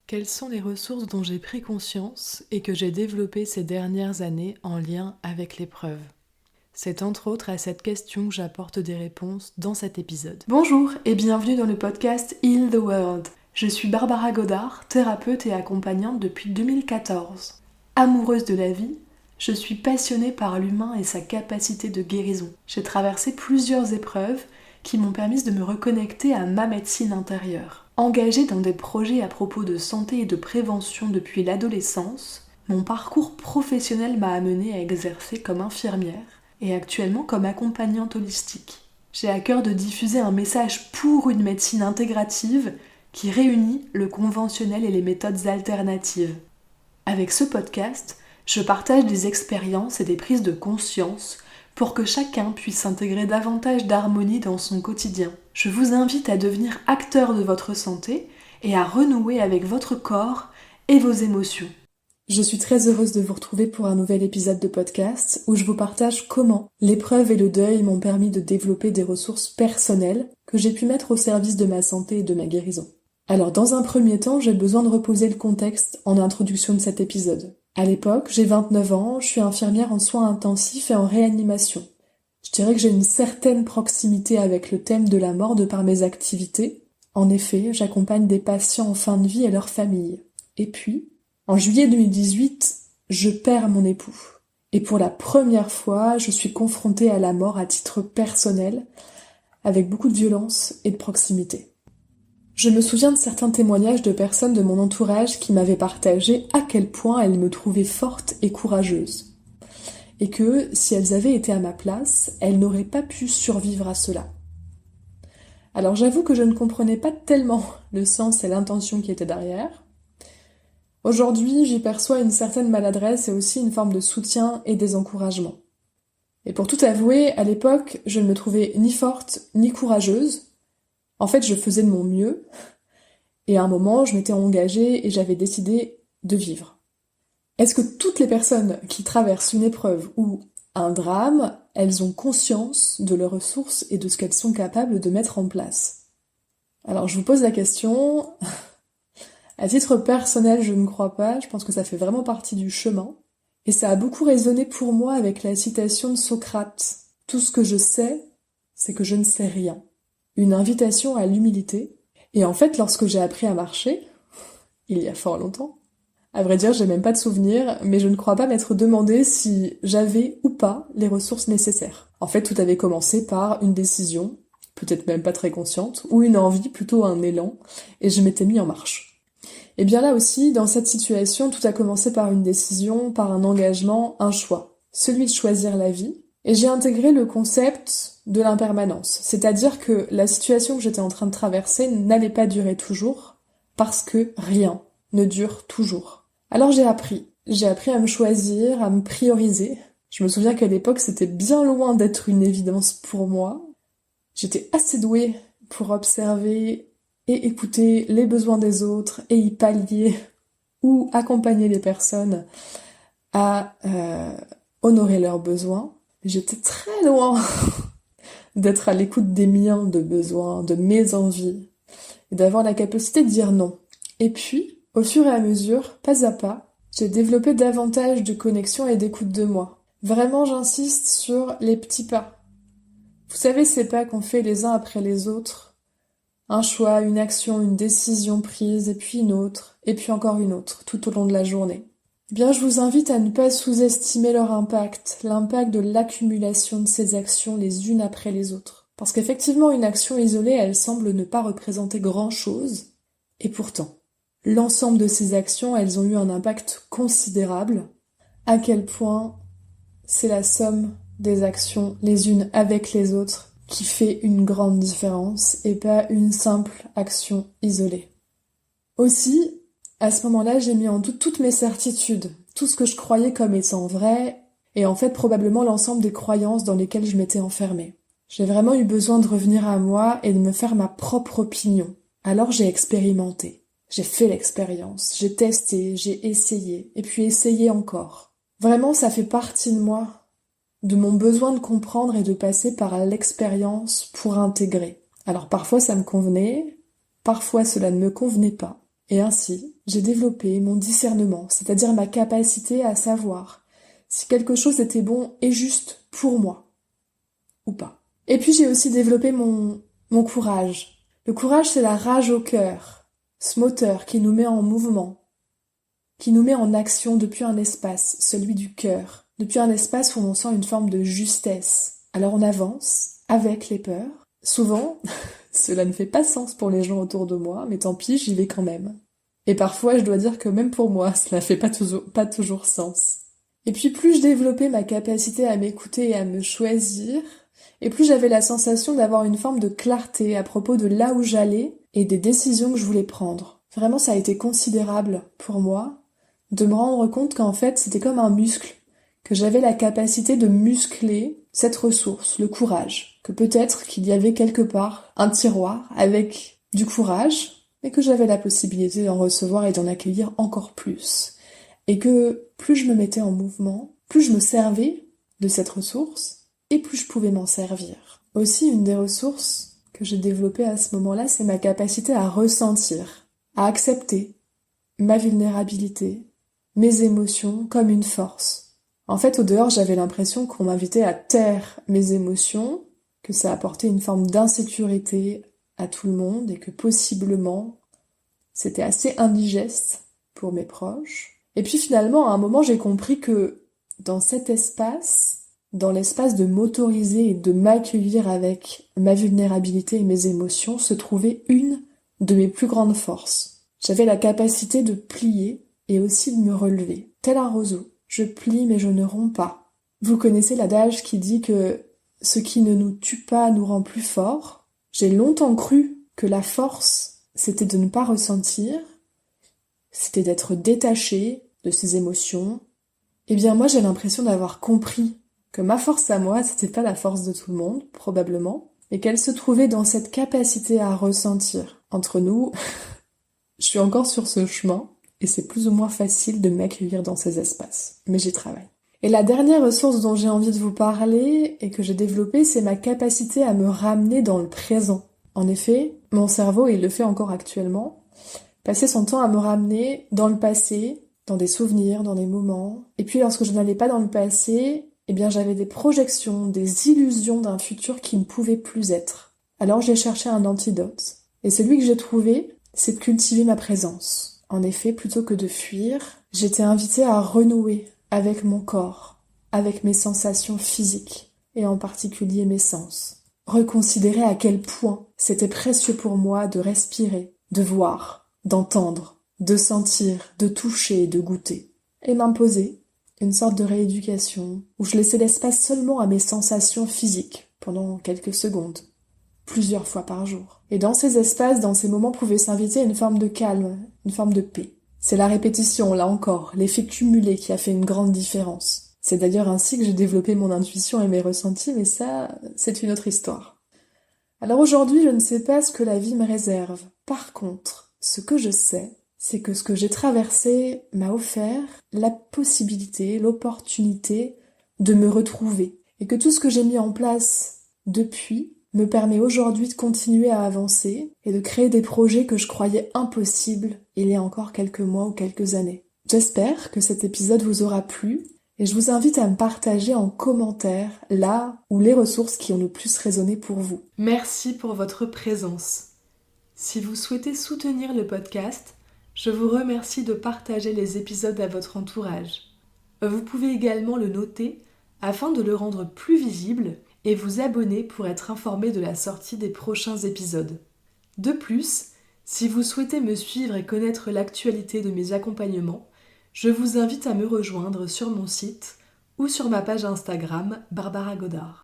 Quelles sont les ressources dont j'ai pris conscience et que j'ai développées ces dernières années en lien avec l'épreuve? C'est entre autres à cette question que j'apporte des réponses dans cet épisode. Bonjour et bienvenue dans le podcast Heal the World. Je suis Barbara Godard, thérapeute et accompagnante depuis 2014. Amoureuse de la vie, je suis passionnée par l'humain et sa capacité de guérison. J'ai traversé plusieurs épreuves qui m'ont permis de me reconnecter à ma médecine intérieure. Engagée dans des projets à propos de santé et de prévention depuis l'adolescence, mon parcours professionnel m'a amenée à exercer comme infirmière et actuellement comme accompagnante holistique. J'ai à cœur de diffuser un message pour une médecine intégrative qui réunit le conventionnel et les méthodes alternatives. Avec ce podcast, je partage des expériences et des prises de conscience pour que chacun puisse intégrer davantage d'harmonie dans son quotidien. Je vous invite à devenir acteur de votre santé et à renouer avec votre corps et vos émotions. Je suis très heureuse de vous retrouver pour un nouvel épisode de podcast où je vous partage comment l'épreuve et le deuil m'ont permis de développer des ressources personnelles que j'ai pu mettre au service de ma santé et de ma guérison. Alors dans un premier temps, j'ai besoin de reposer le contexte en introduction de cet épisode. À l'époque, j'ai 29 ans, je suis infirmière en soins intensifs et en réanimation. Je dirais que j'ai une certaine proximité avec le thème de la mort de par mes activités. En effet, j'accompagne des patients en fin de vie et leurs familles. Et puis, en juillet 2018, je perds mon époux. Et pour la première fois, je suis confrontée à la mort à titre personnel, avec beaucoup de violence et de proximité. Je me souviens de certains témoignages de personnes de mon entourage qui m'avaient partagé à quel point elles me trouvaient forte et courageuse. Et que, si elles avaient été à ma place, elles n'auraient pas pu survivre à cela. Alors j'avoue que je ne comprenais pas tellement le sens et l'intention qui étaient derrière. Aujourd'hui, j'y perçois une certaine maladresse et aussi une forme de soutien et des encouragements. Et pour tout avouer, à l'époque, je ne me trouvais ni forte ni courageuse. En fait, je faisais de mon mieux, et à un moment, je m'étais engagée et j'avais décidé de vivre. Est-ce que toutes les personnes qui traversent une épreuve ou un drame, elles ont conscience de leurs ressources et de ce qu'elles sont capables de mettre en place? Alors, je vous pose la question. À titre personnel, je ne crois pas, je pense que ça fait vraiment partie du chemin. Et ça a beaucoup résonné pour moi avec la citation de Socrate. Tout ce que je sais, c'est que je ne sais rien. Une invitation à l'humilité. Et en fait, lorsque j'ai appris à marcher, il y a fort longtemps, à vrai dire, j'ai même pas de souvenir, mais je ne crois pas m'être demandé si j'avais ou pas les ressources nécessaires. En fait, tout avait commencé par une décision, peut-être même pas très consciente, ou une envie, plutôt un élan, et je m'étais mis en marche. Et bien là aussi, dans cette situation, tout a commencé par une décision, par un engagement, un choix. Celui de choisir la vie. Et j'ai intégré le concept de l'impermanence. C'est-à-dire que la situation que j'étais en train de traverser n'allait pas durer toujours, parce que rien ne dure toujours. Alors j'ai appris à me choisir, à me prioriser. Je me souviens qu'à l'époque, c'était bien loin d'être une évidence pour moi. J'étais assez douée pour observer et écouter les besoins des autres et y pallier ou accompagner les personnes à honorer leurs besoins. J'étais très loin d'être à l'écoute des miens de besoins, de mes envies, et d'avoir la capacité de dire non. Et puis, au fur et à mesure, pas à pas, j'ai développé davantage de connexion et d'écoute de moi. Vraiment, j'insiste sur les petits pas. Vous savez, ces pas qu'on fait les uns après les autres. Un choix, une action, une décision prise, et puis une autre, et puis encore une autre, tout au long de la journée. Bien, je vous invite à ne pas sous-estimer leur impact, l'impact de l'accumulation de ces actions les unes après les autres. Parce qu'effectivement, une action isolée, elle semble ne pas représenter grand-chose, et pourtant, l'ensemble de ces actions, elles ont eu un impact considérable. À quel point c'est la somme des actions les unes avec les autres qui fait une grande différence, et pas une simple action isolée. Aussi, à ce moment-là, j'ai mis en doute toutes mes certitudes, tout ce que je croyais comme étant vrai, et en fait probablement l'ensemble des croyances dans lesquelles je m'étais enfermée. J'ai vraiment eu besoin de revenir à moi et de me faire ma propre opinion. Alors j'ai expérimenté, j'ai fait l'expérience, j'ai testé, j'ai essayé, et puis essayé encore. Vraiment, ça fait partie de moi, de mon besoin de comprendre et de passer par l'expérience pour intégrer. Alors parfois ça me convenait, parfois cela ne me convenait pas. Et ainsi, j'ai développé mon discernement, c'est-à-dire ma capacité à savoir si quelque chose était bon et juste pour moi ou pas. Et puis j'ai aussi développé mon courage. Le courage, c'est la rage au cœur, ce moteur qui nous met en mouvement, qui nous met en action depuis un espace, celui du cœur, depuis un espace où on sent une forme de justesse. Alors on avance avec les peurs. Souvent, cela ne fait pas sens pour les gens autour de moi, mais tant pis, j'y vais quand même. Et parfois, je dois dire que même pour moi, cela fait pas toujours sens. Et puis plus je développais ma capacité à m'écouter et à me choisir, et plus j'avais la sensation d'avoir une forme de clarté à propos de là où j'allais et des décisions que je voulais prendre. Vraiment, ça a été considérable pour moi de me rendre compte qu'en fait, c'était comme un muscle, que j'avais la capacité de muscler cette ressource, le courage, que peut-être qu'il y avait quelque part un tiroir avec du courage, et que j'avais la possibilité d'en recevoir et d'en accueillir encore plus. Et que plus je me mettais en mouvement, plus je me servais de cette ressource, et plus je pouvais m'en servir. Aussi, une des ressources que j'ai développées à ce moment-là, c'est ma capacité à ressentir, à accepter ma vulnérabilité, mes émotions comme une force. En fait, au dehors, j'avais l'impression qu'on m'invitait à taire mes émotions, que ça apportait une forme d'insécurité à tout le monde et que possiblement, c'était assez indigeste pour mes proches. Et puis finalement, à un moment, j'ai compris que dans cet espace, dans l'espace de m'autoriser et de m'accueillir avec ma vulnérabilité et mes émotions, se trouvait une de mes plus grandes forces. J'avais la capacité de plier et aussi de me relever, tel un roseau. Je plie mais je ne romps pas. Vous connaissez l'adage qui dit que ce qui ne nous tue pas nous rend plus forts. J'ai longtemps cru que la force, c'était de ne pas ressentir, c'était d'être détaché de ses émotions. Eh bien moi j'ai l'impression d'avoir compris que ma force à moi, c'était pas la force de tout le monde, probablement, et qu'elle se trouvait dans cette capacité à ressentir. Entre nous, je suis encore sur ce chemin, et c'est plus ou moins facile de m'accueillir dans ces espaces. Mais j'y travaille. Et la dernière ressource dont j'ai envie de vous parler, et que j'ai développée, c'est ma capacité à me ramener dans le présent. En effet, mon cerveau, il le fait encore actuellement, passer son temps à me ramener dans le passé, dans des souvenirs, dans des moments. Et puis lorsque je n'allais pas dans le passé, eh bien j'avais des projections, des illusions d'un futur qui ne pouvait plus être. Alors j'ai cherché un antidote. Et celui que j'ai trouvé, c'est de cultiver ma présence. En effet, plutôt que de fuir, j'étais invitée à renouer avec mon corps, avec mes sensations physiques, et en particulier mes sens. Reconsidérer à quel point c'était précieux pour moi de respirer, de voir, d'entendre, de sentir, de toucher, de goûter. Et m'imposer une sorte de rééducation où je laissais l'espace seulement à mes sensations physiques pendant quelques secondes, plusieurs fois par jour. Et dans ces espaces, dans ces moments, pouvait s'inviter une forme de calme, une forme de paix. C'est la répétition, là encore, l'effet cumulé qui a fait une grande différence. C'est d'ailleurs ainsi que j'ai développé mon intuition et mes ressentis, mais ça, c'est une autre histoire. Alors aujourd'hui, je ne sais pas ce que la vie me réserve. Par contre, ce que je sais, c'est que ce que j'ai traversé m'a offert la possibilité, l'opportunité de me retrouver. Et que tout ce que j'ai mis en place depuis me permet aujourd'hui de continuer à avancer et de créer des projets que je croyais impossibles il y a encore quelques mois ou quelques années. J'espère que cet épisode vous aura plu et je vous invite à me partager en commentaire là où les ressources qui ont le plus résonné pour vous. Merci pour votre présence. Si vous souhaitez soutenir le podcast, je vous remercie de partager les épisodes à votre entourage. Vous pouvez également le noter afin de le rendre plus visible et vous abonner pour être informé de la sortie des prochains épisodes. De plus, si vous souhaitez me suivre et connaître l'actualité de mes accompagnements, je vous invite à me rejoindre sur mon site ou sur ma page Instagram Barbara Godard.